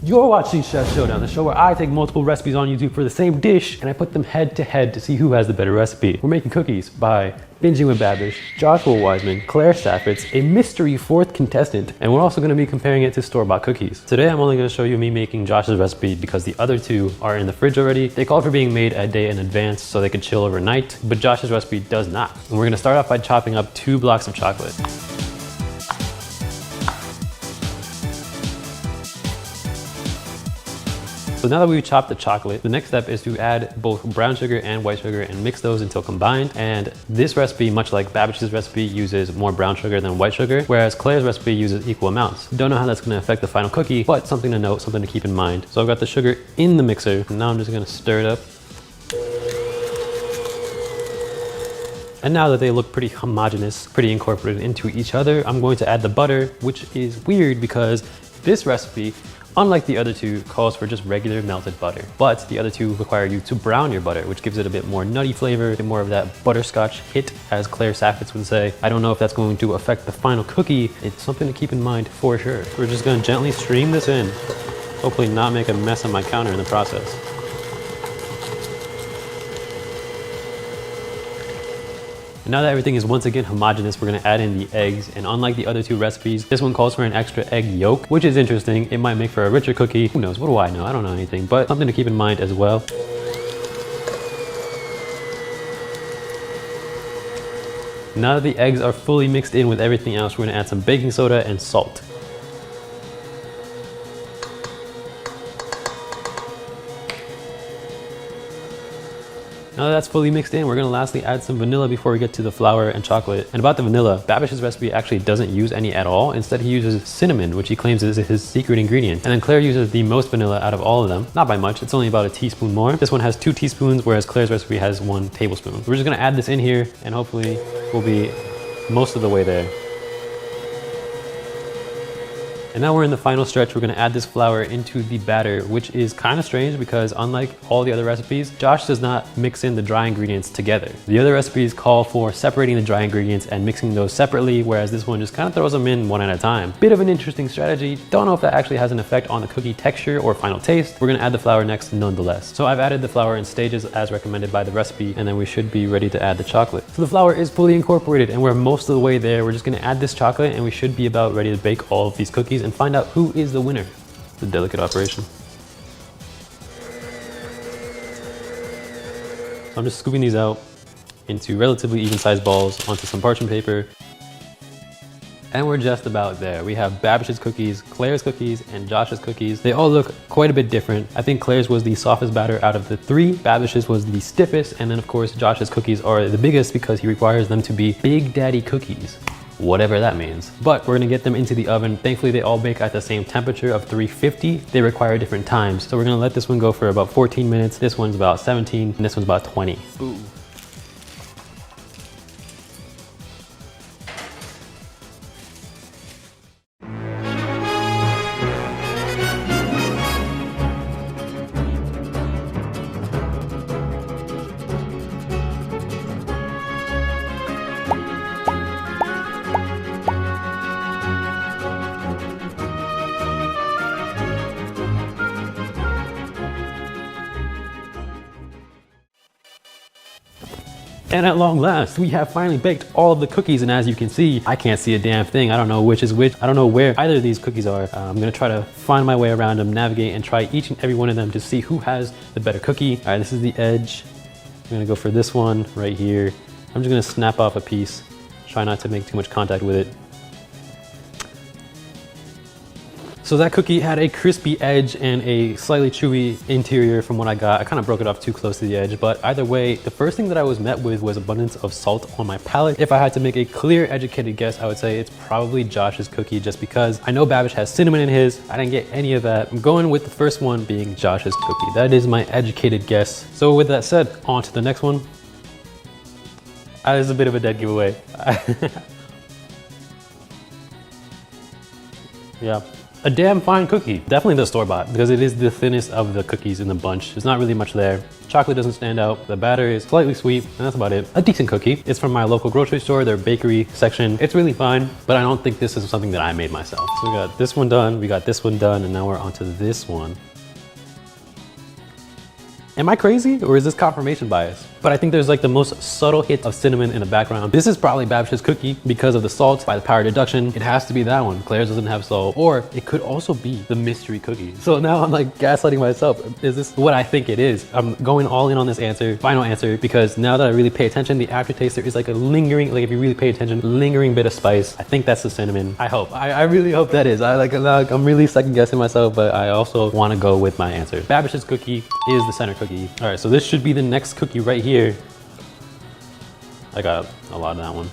You're watching Chef Showdown, the show where I take multiple recipes on YouTube for the same dish and I put them head to head to see who has the better recipe. We're making cookies by Binging with Babish, Joshua Wiseman, Claire Stafford's, a mystery fourth contestant, and we're also going to be comparing it to store-bought cookies. Today I'm only going to show you me making Josh's recipe because the other two are in the fridge already. They called for being made a day in advance so they could chill overnight, but Josh's recipe does not. And we're going to start off by chopping up 2 blocks of chocolate. So now that we've chopped the chocolate, the next step is to add both brown sugar and white sugar and mix those until combined. And this recipe, much like Babish's recipe, uses more brown sugar than white sugar, whereas Claire's recipe uses equal amounts. Don't know how that's gonna affect the final cookie, but something to note, something to keep in mind. So I've got the sugar in the mixer, and now I'm just gonna stir it up. And now that they look pretty homogeneous, pretty incorporated into each other, I'm going to add the butter, which is weird because this recipe, unlike the other two, calls for just regular melted butter. But the other two require you to brown your butter, which gives it a bit more nutty flavor, a bit more of that butterscotch hit, as Claire Stafford's would say. I don't know if that's going to affect the final cookie. It's something to keep in mind for sure. We're just gonna gently stream this in, hopefully not make a mess on my counter in the process. Now that everything is once again homogeneous, we're gonna add in the eggs. And unlike the other two recipes, this one calls for an extra egg yolk, which is interesting. It might make for a richer cookie. Who knows? What do I know? I don't know anything, but something to keep in mind as well. Now that the eggs are fully mixed in with everything else, we're gonna add some baking soda and salt. Now that that's fully mixed in, we're gonna lastly add some vanilla before we get to the flour and chocolate. And about the vanilla, Babish's recipe actually doesn't use any at all. Instead, he uses cinnamon, which he claims is his secret ingredient. And then Claire uses the most vanilla out of all of them. Not by much, it's only about a teaspoon more. This one has 2 teaspoons, whereas Claire's recipe has 1 tablespoon. We're just gonna add this in here and hopefully we'll be most of the way there. And now we're in the final stretch. We're gonna add this flour into the batter, which is kind of strange because unlike all the other recipes, Josh does not mix in the dry ingredients together. The other recipes call for separating the dry ingredients and mixing those separately, whereas this one just kind of throws them in one at a time. Bit of an interesting strategy. Don't know if that actually has an effect on the cookie texture or final taste. We're gonna add the flour next nonetheless. So I've added the flour in stages as recommended by the recipe, and then we should be ready to add the chocolate. So the flour is fully incorporated and we're most of the way there. We're just gonna add this chocolate and we should be about ready to bake all of these cookies and find out who is the winner. It's a delicate operation. So I'm just scooping these out into relatively even-sized balls onto some parchment paper. And we're just about there. We have Babish's cookies, Claire's cookies, and Josh's cookies. They all look quite a bit different. I think Claire's was the softest batter out of the 3. Babish's was the stiffest. And then of course, Josh's cookies are the biggest because he requires them to be Big Daddy cookies. Whatever that means. But we're gonna get them into the oven. Thankfully, they all bake at the same temperature of 350. They require different times. So we're gonna let this one go for about 14 minutes. This one's about 17, and this one's about 20. Ooh. And at long last, we have finally baked all of the cookies, and as you can see, I can't see a damn thing. I don't know which is which. I don't know where either of these cookies are. I'm gonna try to find my way around them, navigate, and try each and every one of them to see who has the better cookie. All right, this is the edge. I'm gonna go for this one right here. I'm just gonna snap off a piece. Try not to make too much contact with it. So that cookie had a crispy edge and a slightly chewy interior from what I got. I kind of broke it off too close to the edge, but either way, the first thing that I was met with was abundance of salt on my palate. If I had to make a clear, educated guess, I would say it's probably Josh's cookie just because I know Babish has cinnamon in his. I didn't get any of that. I'm going with the first one being Josh's cookie. That is my educated guess. So with that said, on to the next one. That is a bit of a dead giveaway. Yeah. A damn fine cookie. Definitely the store-bought because it is the thinnest of the cookies in the bunch. There's not really much there. Chocolate doesn't stand out. The batter is slightly sweet, and that's about it. A decent cookie. It's from my local grocery store, their bakery section. It's really fine, but I don't think this is something that I made myself. So we got this one done, we got this one done, and now we're onto this one. Am I crazy, or is this confirmation bias? But I think there's like the most subtle hit of cinnamon in the background. This is probably Babish's cookie because of the salt. By the power deduction, it has to be that one. Claire's doesn't have salt. Or it could also be the mystery cookie. So now I'm like gaslighting myself. Is this what I think it is? I'm going all in on this answer, final answer, because now that I really pay attention, the aftertaste, there is like a lingering, like if you really pay attention, lingering bit of spice. I think that's the cinnamon. I hope. I really hope that is. I'm really second guessing myself, but I also want to go with my answer. Babish's cookie is the center cookie. All right, so this should be the next cookie right here. I got a lot of that one.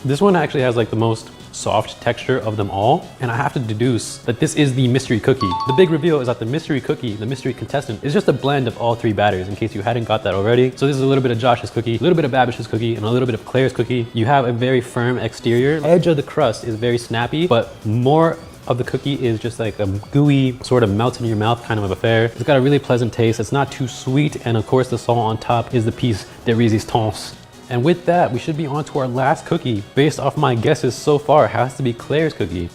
This one actually has like the most soft texture of them all, and I have to deduce that this is the mystery cookie. The big reveal is that the mystery cookie, the mystery contestant, is just a blend of all three batters, in case you hadn't got that already. So this is a little bit of Josh's cookie, a little bit of Babish's cookie, and a little bit of Claire's cookie. You have a very firm exterior. Edge of the crust is very snappy, but more of the cookie is just like a gooey, sort of melt in your mouth kind of affair. It's got a really pleasant taste. It's not too sweet, and of course the salt on top is the piece de resistance. And with that, we should be on to our last cookie. Based off my guesses so far, it has to be Claire's cookie.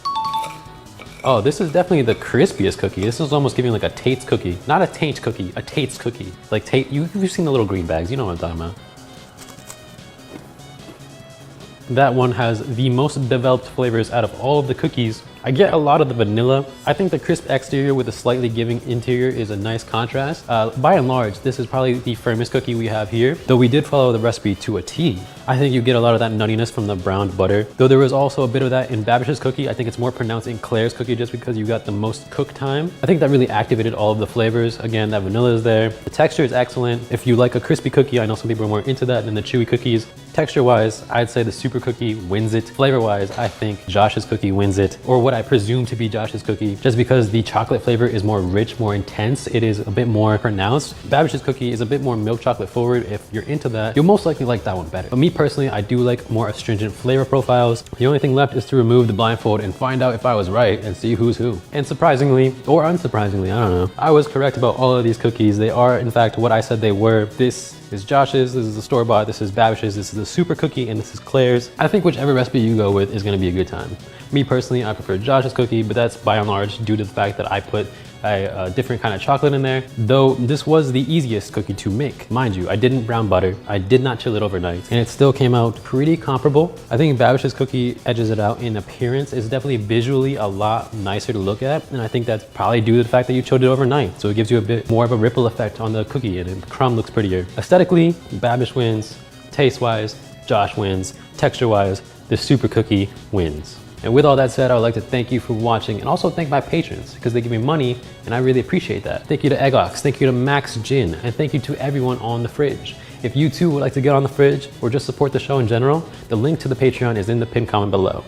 Oh, this is definitely the crispiest cookie. This is almost giving like a Tate's cookie. Not a taint cookie, a Tate's cookie. Like Tate, you've seen the little green bags, you know what I'm talking about. That one has the most developed flavors out of all of the cookies. I get a lot of the vanilla. I think the crisp exterior with a slightly giving interior is a nice contrast. By and large, this is probably the firmest cookie we have here, though we did follow the recipe to a T. I think you get a lot of that nuttiness from the browned butter, though there was also a bit of that in Babish's cookie. I think it's more pronounced in Claire's cookie just because you got the most cook time. I think that really activated all of the flavors. Again, that vanilla is there. The texture is excellent. If you like a crispy cookie, I know some people are more into that than the chewy cookies. Texture-wise, I'd say the super cookie wins it. Flavor-wise, I think Josh's cookie wins it, or what I presume to be Josh's cookie, just because the chocolate flavor is more rich, more intense. It is a bit more pronounced. Babish's cookie is a bit more milk chocolate forward. If you're into that, you'll most likely like that one better. But me personally, I do like more astringent flavor profiles. The only thing left is to remove the blindfold and find out if I was right and see who's who. And surprisingly, or unsurprisingly, I don't know, I was correct about all of these cookies. They are, in fact, what I said they were. This is Josh's, this is the store-bought, this is Babish's, this is the super cookie, and this is Claire's. I think whichever recipe you go with is gonna be a good time. Me personally, I prefer Josh's cookie, but that's by and large due to the fact that I put a different kind of chocolate in there, though this was the easiest cookie to make. Mind you, I didn't brown butter, I did not chill it overnight, and it still came out pretty comparable. I think Babish's cookie edges it out in appearance. It's definitely visually a lot nicer to look at, and I think that's probably due to the fact that you chilled it overnight, so it gives you a bit more of a ripple effect on the cookie, and the crumb looks prettier. Aesthetically, Babish wins. Taste-wise, Josh wins. Texture-wise, the super cookie wins. And with all that said, I would like to thank you for watching, and also thank my patrons because they give me money and I really appreciate that. Thank you to Eggox, thank you to Max Gin, and thank you to everyone on the fridge. If you too would like to get on the fridge or just support the show in general, the link to the Patreon is in the pinned comment below.